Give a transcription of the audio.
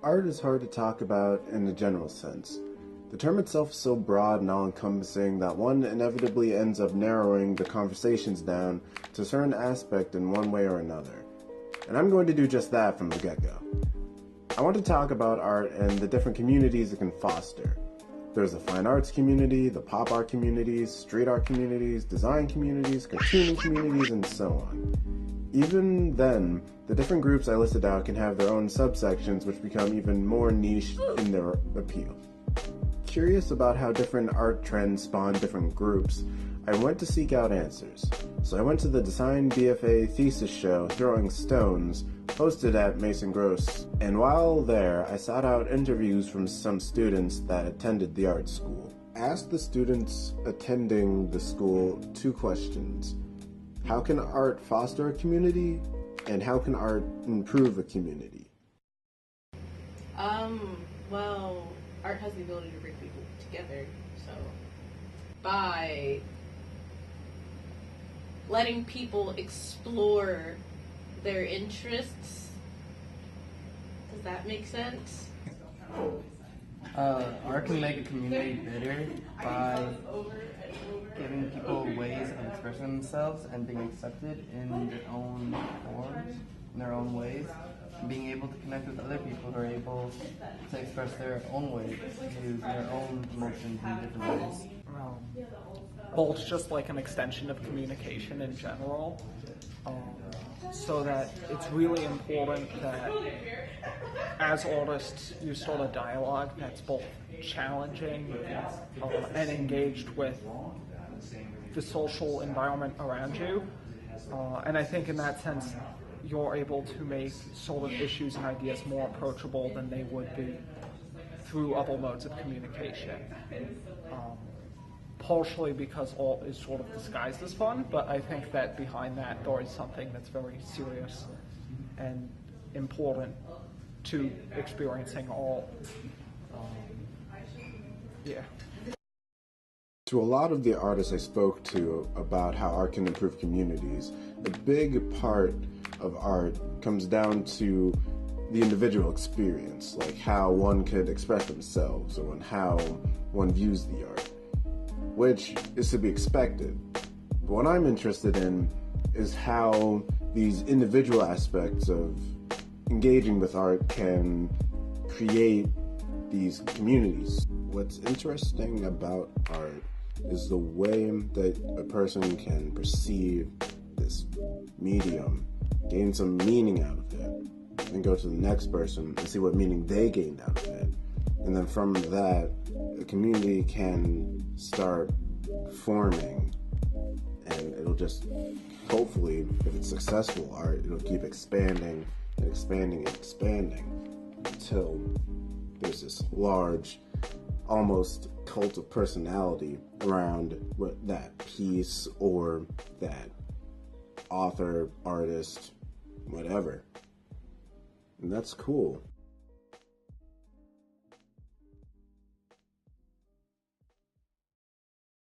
Art is hard to talk about in a general sense. The term itself is so broad and all-encompassing that one inevitably ends up narrowing the conversations down to a certain aspect in one way or another. And I'm going to do just that from the get-go. I want to talk about art and the different communities it can foster. There's the fine arts community, the pop art communities, street art communities, design communities, cartooning communities, and so on. Even then, the different groups I listed out can have their own subsections which become even more niche in their appeal. Curious about how different art trends spawn different groups, I went to seek out answers. So I went to the Design BFA thesis show, Throwing Stones, hosted at Mason Gross, and while there, I sought out interviews from some students that attended the art school. I asked the students attending the school two questions. How can art foster a community, and how can art improve a community? Well, art has the ability to bring people together, so by letting people explore their interests, does that make sense? Art can make a community better by giving people ways of expressing themselves and being accepted in their own forms, in their own ways, and being able to connect with other people who are able to express their own ways, use their own emotions in different ways. Well, it's just like an extension of communication in general, so that it's really important that as artists you start a dialogue that's both challenging and engaged with the social environment around you, and I think in that sense you're able to make sort of issues and ideas more approachable than they would be through other modes of communication. Partially because art is sort of disguised as fun, but I think that behind that there is something that's very serious and important to experiencing art. Yeah. To a lot of the artists I spoke to about how art can improve communities, a big part of art comes down to the individual experience, like how one could express themselves or how one views the art, which is to be expected. But what I'm interested in is how these individual aspects of engaging with art can create these communities. What's interesting about art is the way that a person can perceive this medium, gain some meaning out of it, and go to the next person and see what meaning they gained out of it. And then from that, a community can start forming, and it'll just, hopefully, if it's successful art, it'll keep expanding and expanding and expanding until there's this large, almost cult of personality around that piece or that author, artist, whatever. And that's cool.